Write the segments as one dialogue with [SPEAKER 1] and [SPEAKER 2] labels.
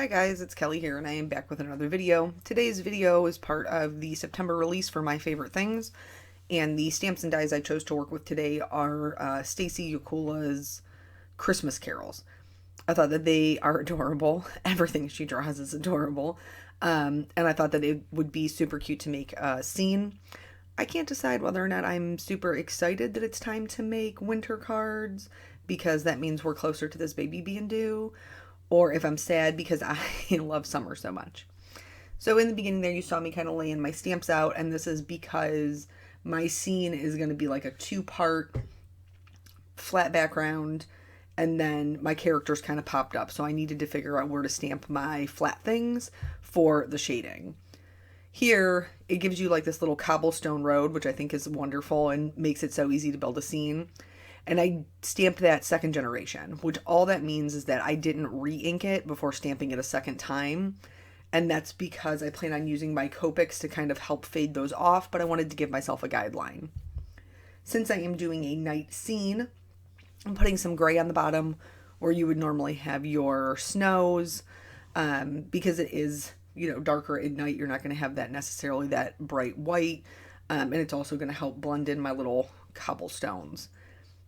[SPEAKER 1] Hi guys, it's Kelly here and I am back with another video. Today's video is part of the September release for My Favorite Things, and the stamps and dies I chose to work with today are Stacy Yakula's Christmas Carols. I thought that they are adorable. Everything she draws is adorable. And I thought that it would be super cute to make a scene. I can't decide whether or not I'm super excited that it's time to make winter cards because that means we're closer to this baby being due, or if I'm sad because I love summer so much. So in the beginning there you saw me kind of laying my stamps out, and this is because my scene is going to be like a two-part flat background, and then my characters kind of popped up, so I needed to figure out where to stamp my flat things for the shading. Here, it gives you like this little cobblestone road, which I think is wonderful and makes it so easy to build a scene. And I stamped that second generation, which all that means is that I didn't re-ink it before stamping it a second time. And that's because I plan on using my copics to kind of help fade those off, but I wanted to give myself a guideline. Since I am doing a night scene, I'm putting some gray on the bottom where you would normally have your snows, because it is, darker at night. You're not going to have that necessarily that bright white, and it's also going to help blend in my little cobblestones.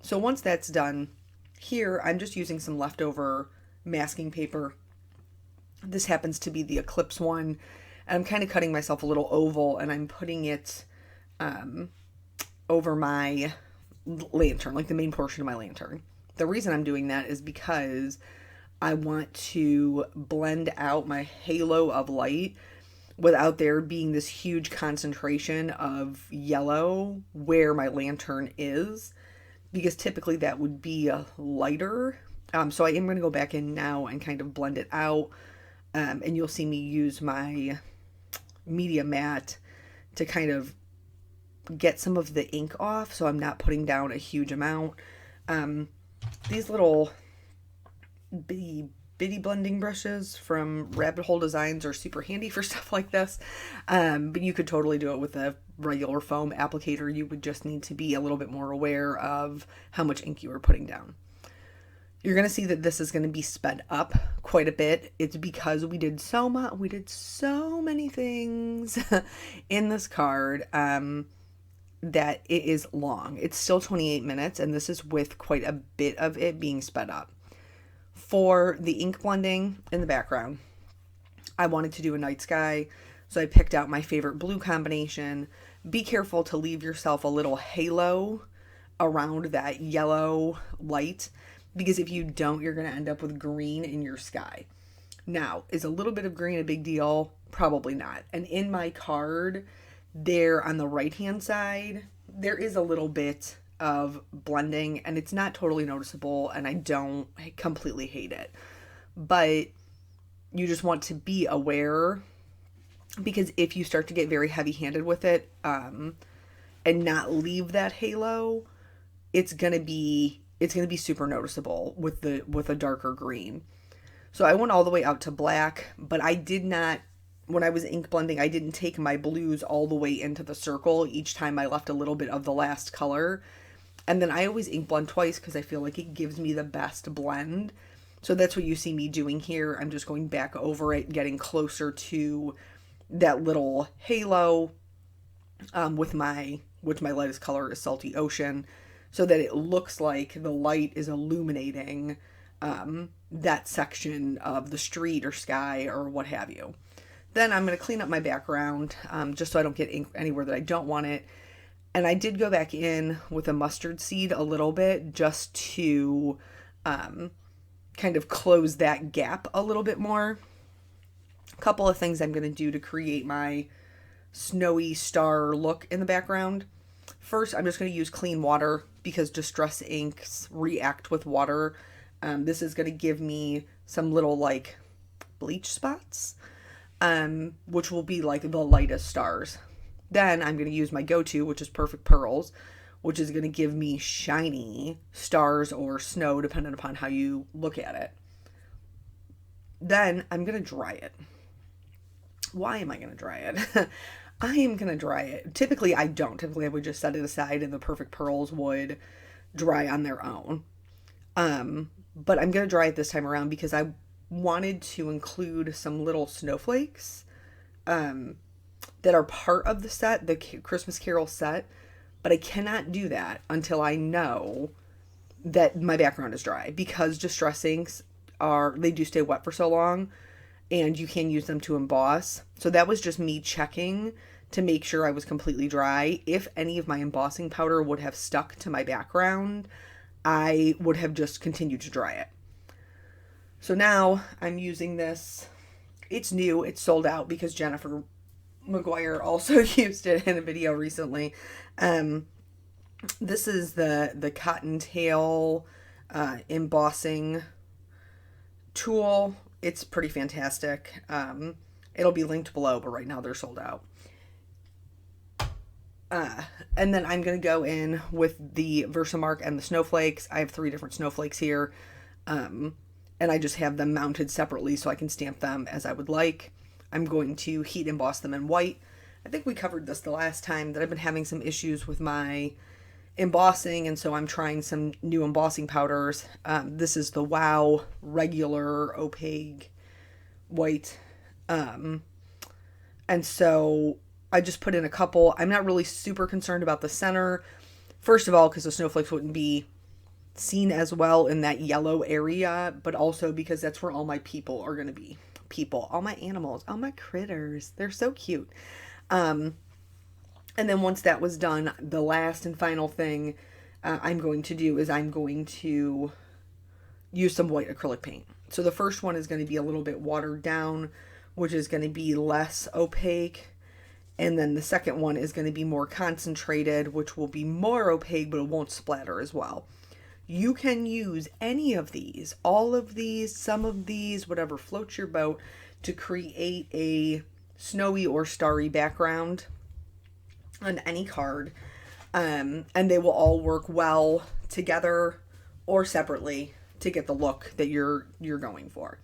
[SPEAKER 1] So once that's done, here I'm just using some leftover masking paper. This happens to be the Eclipse one, and I'm kind of cutting myself a little oval, and I'm putting it over my lantern, like the main portion of my lantern. The reason I'm doing that is because I want to blend out my halo of light without there being this huge concentration of yellow where my lantern is, because typically that would be a lighter. So I am going to go back in now and kind of blend it out, and you'll see me use my media mat to kind of get some of the ink off, so I'm not putting down a huge amount. These little bitty blending brushes from Rabbit Hole Designs are super handy for stuff like this, but you could totally do it with a regular foam applicator. You would just need to be a little bit more aware of how much ink you are putting down. You're going to see that this is going to be sped up quite a bit. It's because we did so many things in this card, that it is long. It's still 28 minutes, and this is with quite a bit of it being sped up. For the ink blending in the background, I wanted to do a night sky, so I picked out my favorite blue combination. Be careful to leave yourself a little halo around that yellow light, because if you don't, you're going to end up with green in your sky. Now, is a little bit of green a big deal? Probably not. And in my card, there on the right-hand side, there is a little bit of blending, and it's not totally noticeable, and I don't completely hate it, but you just want to be aware, because if you start to get very heavy-handed with it, and not leave that halo, it's gonna be super noticeable with a darker green. So I went all the way out to black, but I did not, when I was ink blending, I didn't take my blues all the way into the circle. Each time I left a little bit of the last color. And then I always ink blend twice because I feel like it gives me the best blend. So that's what you see me doing here. I'm just going back over it, getting closer to that little halo, which my lightest color is Salty Ocean, so that it looks like the light is illuminating that section of the street or sky or what have you. Then I'm going to clean up my background, just so I don't get ink anywhere that I don't want it. And I did go back in with a mustard seed a little bit just to kind of close that gap a little bit more. A couple of things I'm going to do to create my snowy star look in the background. First, I'm just going to use clean water because Distress inks react with water. This is going to give me some little like bleach spots, which will be like the lightest stars. Then I'm going to use my go-to, which is Perfect Pearls, which is going to give me shiny stars or snow, depending upon how you look at it. Then I'm going to dry it. Why am I going to dry it? I am going to dry it. Typically, I don't. Typically, I would just set it aside and the Perfect Pearls would dry on their own. But I'm going to dry it this time around because I wanted to include some little snowflakes that are part of the set, the Christmas Carol set, but I cannot do that until I know that my background is dry, because distress inks they do stay wet for so long, and you can use them to emboss. So that was just me checking to make sure I was completely dry. If any of my embossing powder would have stuck to my background, I would have just continued to dry it. So now I'm using this. It's new. It's sold out because Jennifer McGuire also used it in a video recently. This is the Cottontail embossing tool. It's pretty fantastic. It'll be linked below, but right now they're sold out. And then I'm going to go in with the Versamark and the snowflakes. I have 3 different snowflakes here. And I just have them mounted separately so I can stamp them as I would like. I'm going to heat emboss them in white. I think we covered this the last time, that I've been having some issues with my embossing, and so I'm trying some new embossing powders. This is the Wow regular opaque white. And so I just put in a couple. I'm not really super concerned about the center. First of all, because the snowflakes wouldn't be seen as well in that yellow area, but also because that's where all my people are going to be. All my animals, all my critters. They're so cute. And then once that was done, the last and final thing I'm going to do is I'm going to use some white acrylic paint. So the first one is going to be a little bit watered down, which is going to be less opaque. And then the second one is going to be more concentrated, which will be more opaque, but it won't splatter as well. You can use any of these, all of these, some of these, whatever floats your boat, to create a snowy or starry background on any card. And they will all work well together or separately to get the look that you're going for.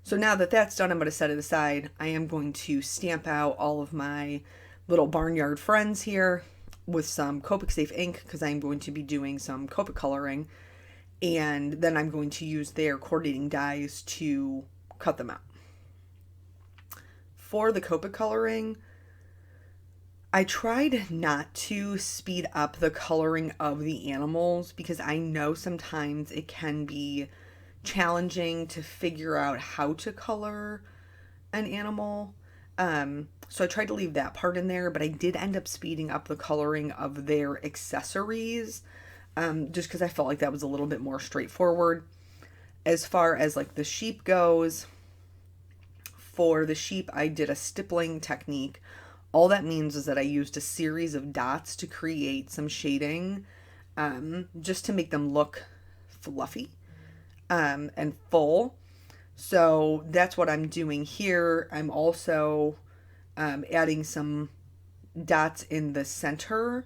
[SPEAKER 1] So now that that's done, I'm going to set it aside. I am going to stamp out all of my little barnyard friends here with some Copic Safe ink, because I'm going to be doing some Copic coloring, and then I'm going to use their coordinating dies to cut them out. For the Copic coloring, I tried not to speed up the coloring of the animals, because I know sometimes it can be challenging to figure out how to color an animal. So I tried to leave that part in there, but I did end up speeding up the coloring of their accessories, just because I felt like that was a little bit more straightforward. As far as like the sheep goes, for the sheep, I did a stippling technique. All that means is that I used a series of dots to create some shading, just to make them look fluffy, and full. So that's what I'm doing here. I'm also adding some dots in the center.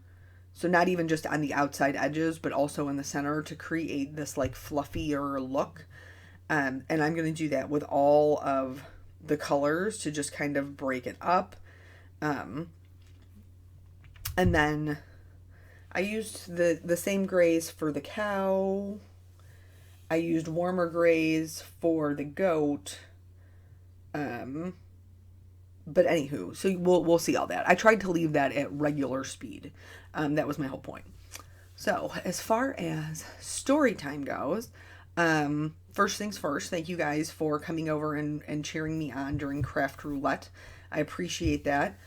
[SPEAKER 1] So not even just on the outside edges, but also in the center, to create this like fluffier look. And I'm going to do that with all of the colors to just kind of break it up. And then I used the same grays for the cow. I used warmer grays for the goat. But anywho, so we'll see all that. I tried to leave that at regular speed. That was my whole point. So as far as story time goes, first things first, thank you guys for coming over and cheering me on during Craft Roulette. I appreciate that.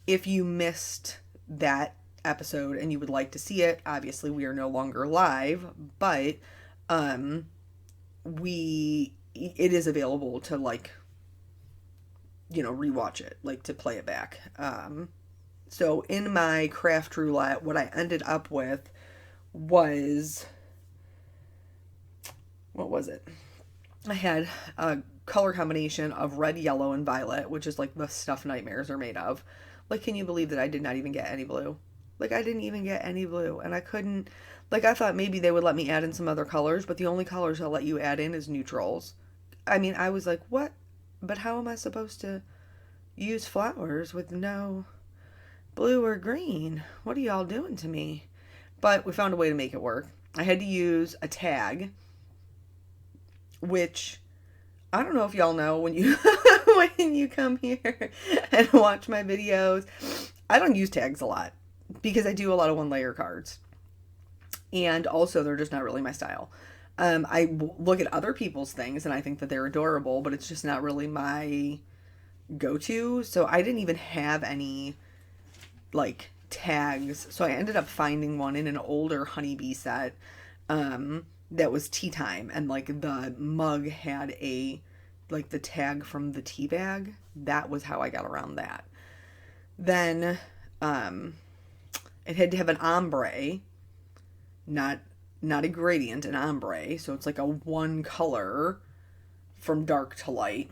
[SPEAKER 1] If you missed that episode and you would like to see it, obviously we are no longer live, but it is available to, like, rewatch it, like to play it back. So in my Craft Roulette, what I ended up with was, what was it? I had a color combination of red, yellow, and violet, which is like the stuff nightmares are made of. Like, can you believe that I did not even get any blue? Like, I didn't even get any blue, and I couldn't, like, I thought maybe they would let me add in some other colors, but the only colors they'll let you add in is neutrals. I mean, I was like, what? But how am I supposed to use flowers with no blue or green? What are y'all doing to me? But we found a way to make it work. I had to use a tag which I don't know if y'all know when you when you come here and watch my videos, I don't use tags a lot because I do a lot of one layer cards. And also they're just not really my style. Look at other people's things and I think that they're adorable, but it's just not really my go-to. So I didn't even have any like tags. So I ended up finding one in an older honeybee set that was tea time, and like the mug had a like the tag from the tea bag. That was how I got around that. Then it had to have an ombre, not a gradient, an ombre. So it's like a one color from dark to light,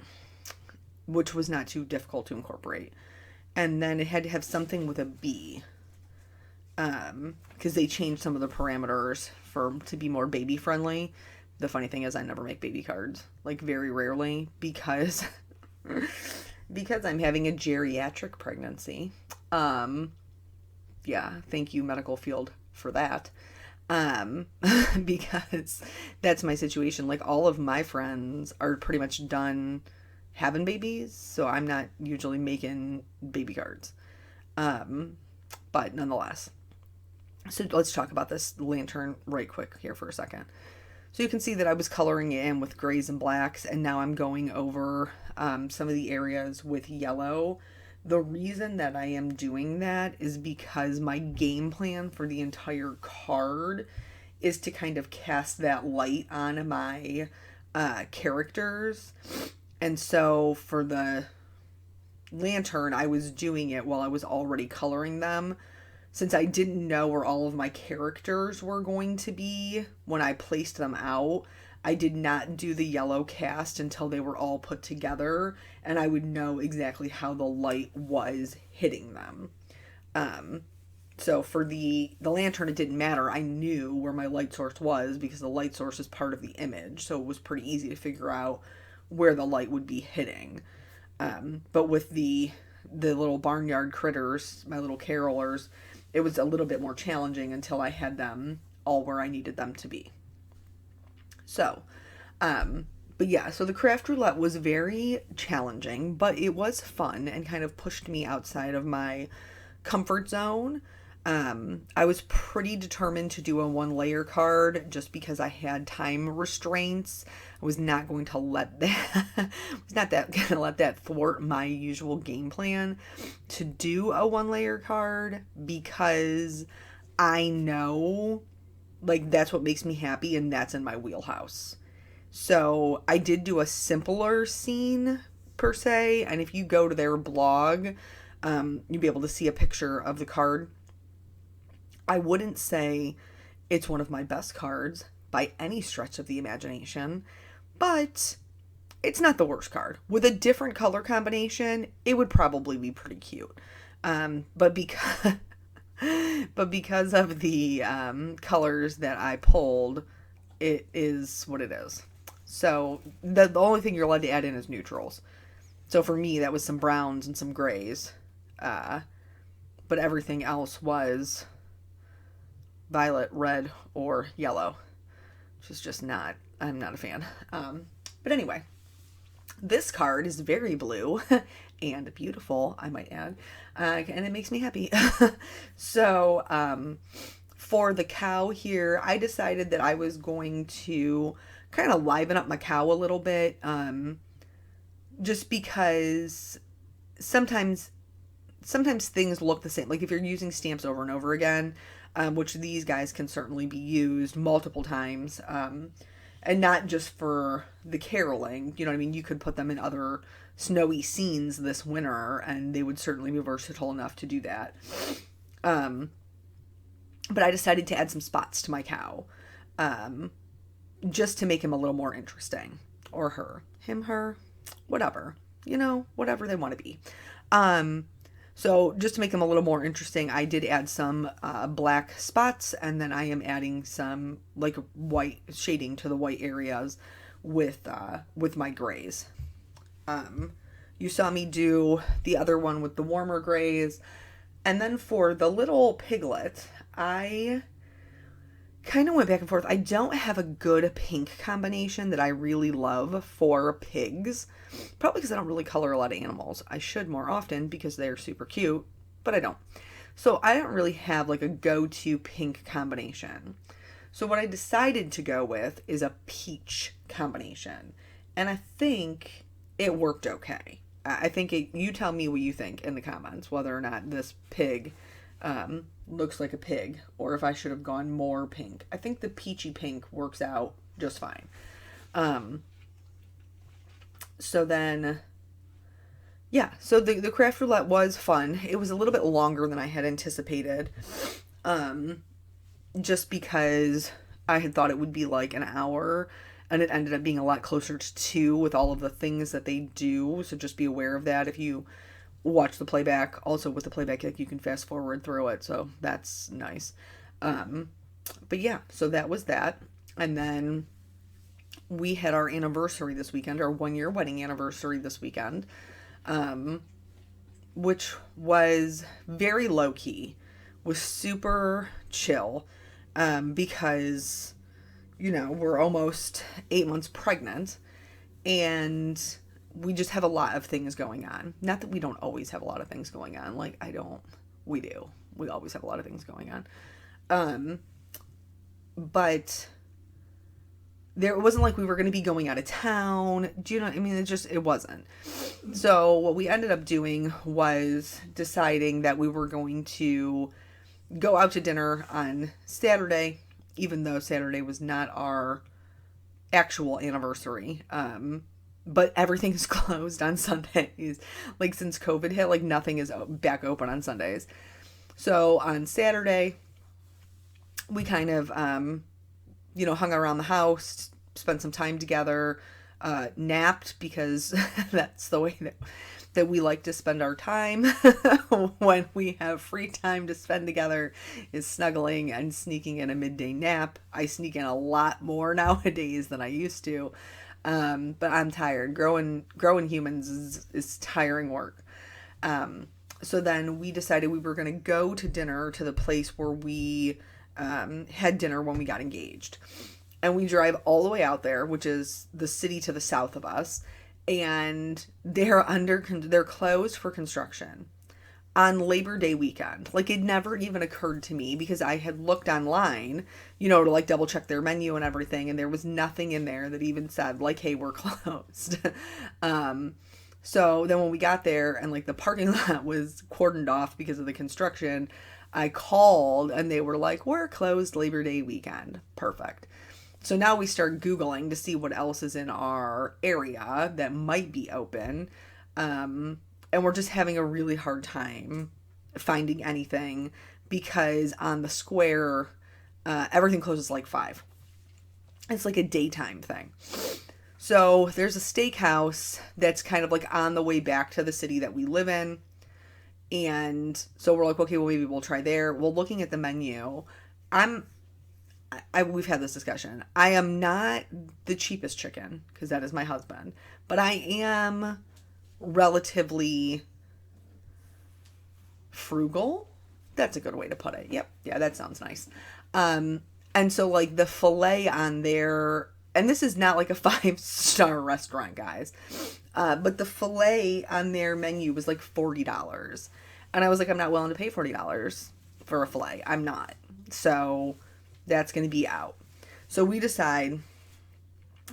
[SPEAKER 1] which was not too difficult to incorporate. And then it had to have something with a B, because they changed some of the parameters to be more baby friendly. The funny thing is I never make baby cards, like very rarely, because I'm having a geriatric pregnancy. Yeah, thank you medical field for that. Because that's my situation. Like all of my friends are pretty much done having babies, so I'm not usually making baby cards. But nonetheless. So let's talk about this lantern right quick here for a second. So you can see that I was coloring it in with grays and blacks, and now I'm going over some of the areas with yellow. The reason that I am doing that is because my game plan for the entire card is to kind of cast that light on my characters. And so for the lantern, I was doing it while I was already coloring them. Since I didn't know where all of my characters were going to be when I placed them out, I did not do the yellow cast until they were all put together, and I would know exactly how the light was hitting them. So for the lantern, it didn't matter. I knew where my light source was because the light source is part of the image, so it was pretty easy to figure out where the light would be hitting. But with the little barnyard critters, my little carolers, it was a little bit more challenging until I had them all where I needed them to be. So, but yeah, so the craft roulette was very challenging, but it was fun and kind of pushed me outside of my comfort zone. I was pretty determined to do a one layer card just because I had time restraints. I was not going to let that thwart my usual game plan to do a one layer card, because I know like that's what makes me happy and that's in my wheelhouse. So I did do a simpler scene per se, and if you go to their blog, you'll be able to see a picture of the card. I wouldn't say it's one of my best cards by any stretch of the imagination, but it's not the worst card. With a different color combination, it would probably be pretty cute. But because of the colors that I pulled, it is what it is. So the only thing you're allowed to add in is neutrals. So for me, that was some browns and some grays. But everything else was violet, red, or yellow, which is just I'm not a fan. But anyway, this card is very blue and beautiful, I might add, and it makes me happy. So for the cow here, I decided that I was going to kind of liven up my cow a little bit, just because sometimes things look the same. Like if you're using stamps over and over again, which these guys can certainly be used multiple times, and not just for the caroling, you know what I mean? You could put them in other snowy scenes this winter, and they would certainly be versatile enough to do that. But I decided to add some spots to my cow, just to make him a little more interesting. Or her. Him, her, whatever. You know, whatever they want to be. So just to make them a little more interesting, I did add some black spots, and then I am adding some like white shading to the white areas with my grays. You saw me do the other one with the warmer grays, and then for the little piglet, I kind of went back and forth. I don't have a good pink combination that I really love for pigs. Probably because I don't really color a lot of animals. I should more often because they're super cute, but I don't. So I don't really have like a go-to pink combination. So what I decided to go with is a peach combination. And I think it worked okay. I think you tell me what you think in the comments, whether or not this pig looks like a pig, or if I should have gone more pink. I think the peachy pink works out just fine. So then, yeah, so the craft roulette was fun. It was a little bit longer than I had anticipated, just because I had thought it would be like an hour, and it ended up being a lot closer to 2 with all of the things that they do. So just be aware of that if you watch the playback. Also with the playback, like, you can fast forward through it, so that's nice. But yeah, so that was that. And then we had our anniversary this weekend, our 1-year wedding anniversary this weekend, which was very low key, was super chill, because, you know, we're almost 8 months pregnant, and we just have a lot of things going on. Not that we don't always have a lot of things going on. Like, we do. We always have a lot of things going on. But it wasn't like we were going to be going out of town. Do you know what I mean? It wasn't. So what we ended up doing was deciding that we were going to go out to dinner on Saturday, even though Saturday was not our actual anniversary. But everything is closed on Sundays. Like, since COVID hit, like, nothing is back open on Sundays. So on Saturday, we kind of, hung around the house, spent some time together, napped, because that's the way that we like to spend our time when we have free time to spend together, is snuggling and sneaking in a midday nap. I sneak in a lot more nowadays than I used to. But I'm tired. Growing humans is tiring work. So then we decided we were going to go to dinner to the place where we had dinner when we got engaged. And we drive all the way out there, which is the city to the south of us, and they're closed for construction on Labor Day weekend. Like, it never even occurred to me, because I had looked online, to like double check their menu and everything, and there was nothing in there that even said like, hey, we're closed. So then when we got there and like the parking lot was cordoned off because of the construction, I called and they were like, we're closed Labor Day weekend. Perfect. So now we start Googling to see what else is in our area that might be open. And we're just having a really hard time finding anything, because on the square, everything closes like 5. It's like a daytime thing. So there's a steakhouse that's kind of like on the way back to the city that we live in. And so we're like, okay, well, maybe we'll try there. Well, looking at the menu, we've had this discussion. I am not the cheapest chicken, because that is my husband, but I am relatively frugal. That's a good way to put it. Yep. Yeah, that sounds nice. And so like the filet on there, and this is not like a 5-star restaurant, guys, but the filet on their menu was like $40. And I was like, I'm not willing to pay $40 for a filet. I'm not. So that's going to be out. So we decide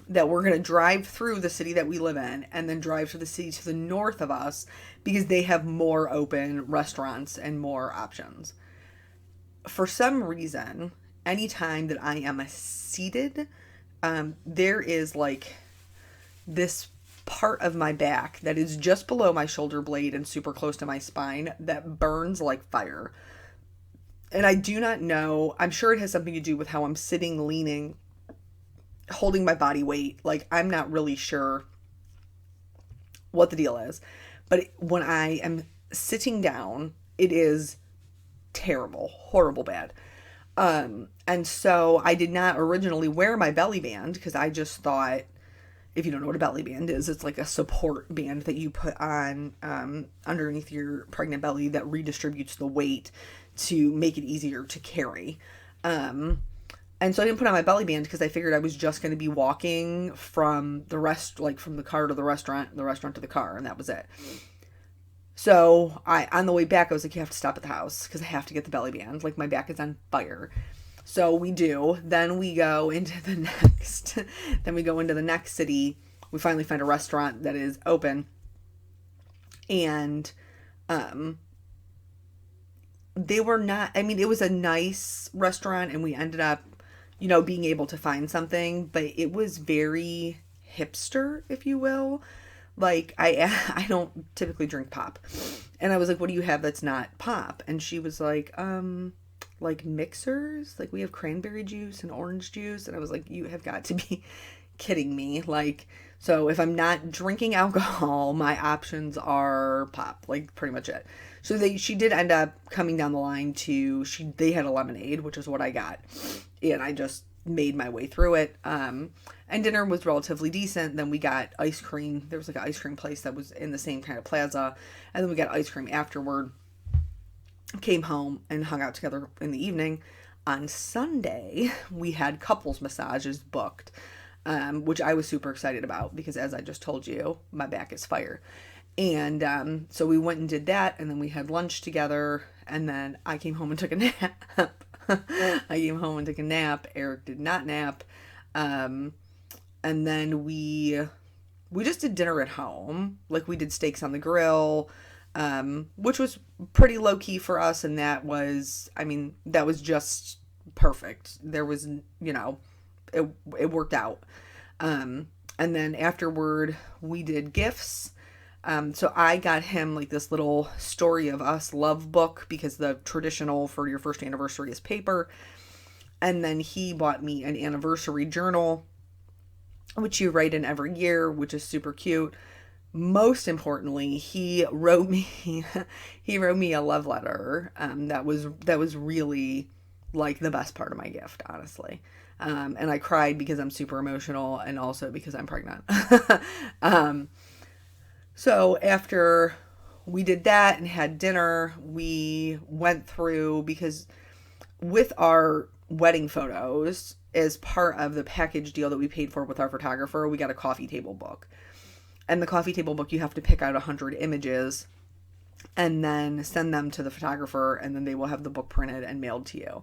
[SPEAKER 1] that we're going to drive through the city that we live in, and then drive to the city to the north of us, because they have more open restaurants and more options. For some reason, anytime that I am seated, there is like this part of my back that is just below my shoulder blade and super close to my spine that burns like fire. And I do not know. I'm sure it has something to do with how I'm sitting, leaning, holding my body weight. Like, I'm not really sure what the deal is. But when I am sitting down, it is terrible, horrible bad. And so I did not originally wear my belly band, because I just thought, if you don't know what a belly band is, it's like a support band that you put on underneath your pregnant belly that redistributes the weight to make it easier to carry. And so I didn't put on my belly band because I figured I was just going to be walking from from the car to the restaurant to the car, and that was it. So on the way back, I was like, you have to stop at the house because I have to get the belly band. Like, my back is on fire. So we do. Then we go into the next city. We finally find a restaurant that is open. And, they were not, I mean, it was a nice restaurant and we ended up, being able to find something, but it was very hipster, if you will. Like, I don't typically drink pop. And I was like, what do you have that's not pop? And she was like mixers. Like, we have cranberry juice and orange juice. And I was like, you have got to be kidding me. Like, so if I'm not drinking alcohol, my options are pop. Like, pretty much it. So she did end up coming down the line they had a lemonade, which is what I got. And I just made my way through it. And dinner was relatively decent. Then we got ice cream. There was like an ice cream place that was in the same kind of plaza. And then we got ice cream afterward. Came home and hung out together in the evening. On Sunday, we had couples massages booked, which I was super excited about because, as I just told you, my back is fire. And so we went and did that, and then we had lunch together, and then I came home and took a nap. Eric did not nap. And then we just did dinner at home. Like, we did steaks on the grill, which was pretty low key for us. And that was just perfect. There was, it worked out. And then afterward we did gifts. So I got him like this little story of us love book because the traditional for your first anniversary is paper. And then he bought me an anniversary journal, which you write in every year, which is super cute. Most importantly, he wrote me a love letter. That was really like the best part of my gift, honestly. And I cried because I'm super emotional and also because I'm pregnant. So after we did that and had dinner, we went through, because with our wedding photos, as part of the package deal that we paid for with our photographer, we got a coffee table book. And the coffee table book, you have to pick out 100 images and then send them to the photographer, and then they will have the book printed and mailed to you.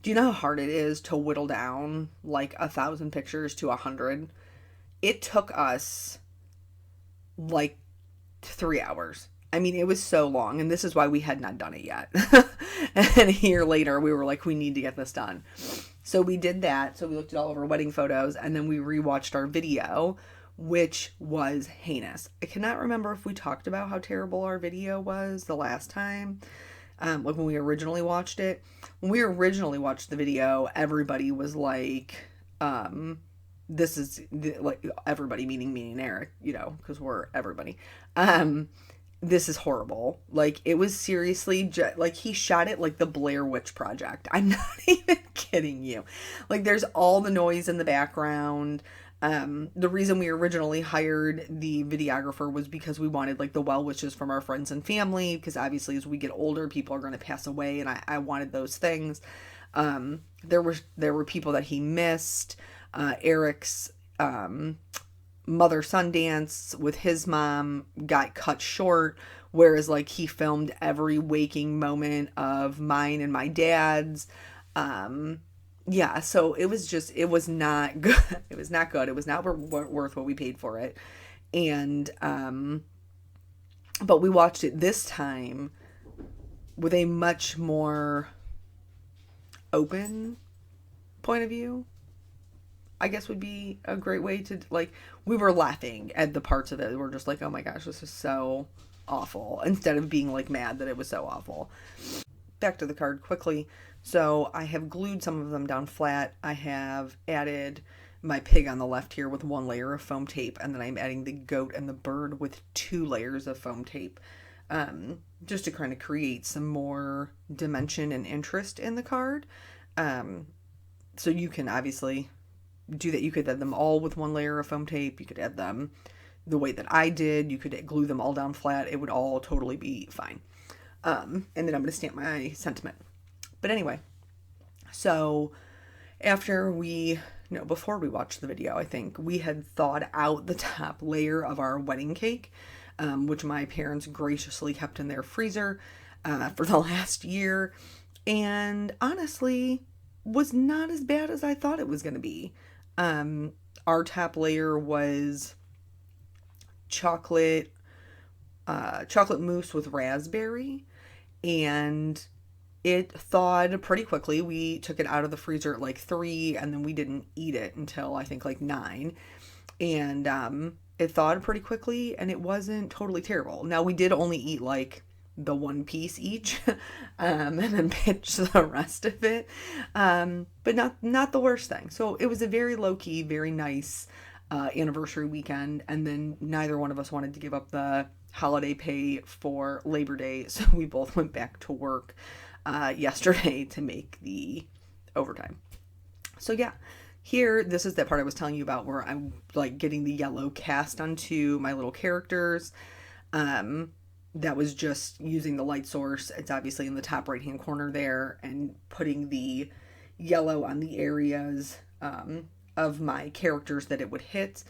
[SPEAKER 1] Do you know how hard it is to whittle down like 1,000 pictures to 100? It took us like 3 hours. I mean, it was so long, and this is why we had not done it yet. And a year later, we were like, we need to get this done. So we did that. So we looked at all of our wedding photos, and then we rewatched our video, which was heinous. I cannot remember if we talked about how terrible our video was the last time, like when we originally watched it. When we originally watched the video, everybody was like, this is like, everybody meaning me and Eric, because we're everybody. This is horrible. Like, it was seriously like he shot it like the Blair Witch Project. I'm not even kidding you. Like, there's all the noise in the background. The reason we originally hired the videographer was because we wanted like the well wishes from our friends and family, because obviously as we get older, people are going to pass away, and I wanted those things. There were people that he missed. Eric's mother-son dance with his mom got cut short, whereas like he filmed every waking moment of mine and my dad's. Yeah, so it was not good. It was not good. It was not worth what we paid for it. And but we watched it this time with a much more open point of view, I guess would be a great way to, like, we were laughing at the parts of it. We're just like, oh my gosh, this is so awful, instead of being like mad that it was so awful. Back to the card quickly. So I have glued some of them down flat. I have added my pig on the left here with 1 layer of foam tape, and then I'm adding the goat and the bird with 2 layers of foam tape, just to kind of create some more dimension and interest in the card. So you can obviously do that. You could add them all with 1 layer of foam tape. You could add them the way that I did. You could glue them all down flat. It would all totally be fine. And then I'm going to stamp my sentiment. But anyway, so after we, no, before we watched the video, I think we had thawed out the top layer of our wedding cake, which my parents graciously kept in their freezer for the last year, and honestly was not as bad as I thought it was going to be. Our top layer was chocolate mousse with raspberry, and it thawed pretty quickly. We took it out of the freezer at like 3, and then we didn't eat it until I think like 9. And it thawed pretty quickly, and it wasn't totally terrible. Now, we did only eat like the one piece each, and then pitch the rest of it. But not the worst thing. So it was a very low-key, very nice anniversary weekend, and then neither one of us wanted to give up the holiday pay for Labor Day, so we both went back to work yesterday to make the overtime. So yeah, here, this is that part I was telling you about where I'm like getting the yellow cast onto my little characters. That was just using the light source. It's obviously in the top right hand corner there, and putting the yellow on the areas of my characters that it would hit.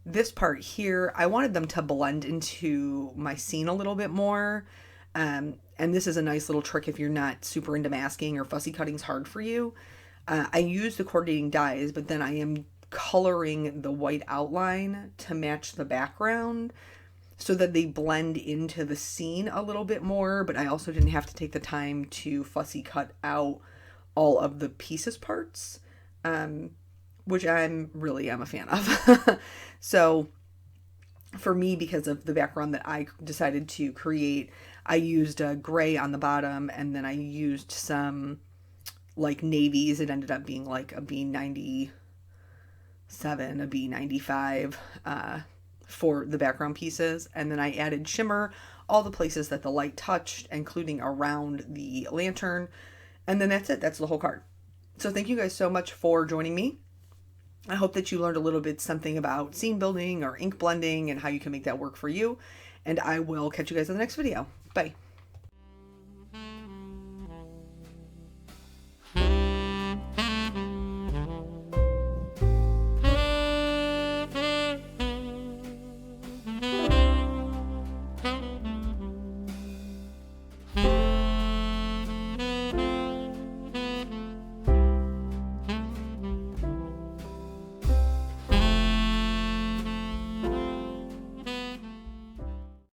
[SPEAKER 1] This part here, I wanted them to blend into my scene a little bit more. And this is a nice little trick if you're not super into masking or fussy cutting's hard for you. I use the coordinating dyes, but then I am coloring the white outline to match the background so that they blend into the scene a little bit more, but I also didn't have to take the time to fussy cut out all of the pieces parts, which I'm a fan of. So for me, because of the background that I decided to create, I used a gray on the bottom, and then I used some like navies. It ended up being like a B97, a B95 for the background pieces. And then I added shimmer all the places that the light touched, including around the lantern. And then that's it. That's the whole card. So thank you guys so much for joining me. I hope that you learned a little bit something about scene building or ink blending and how you can make that work for you. And I will catch you guys in the next video. Bye.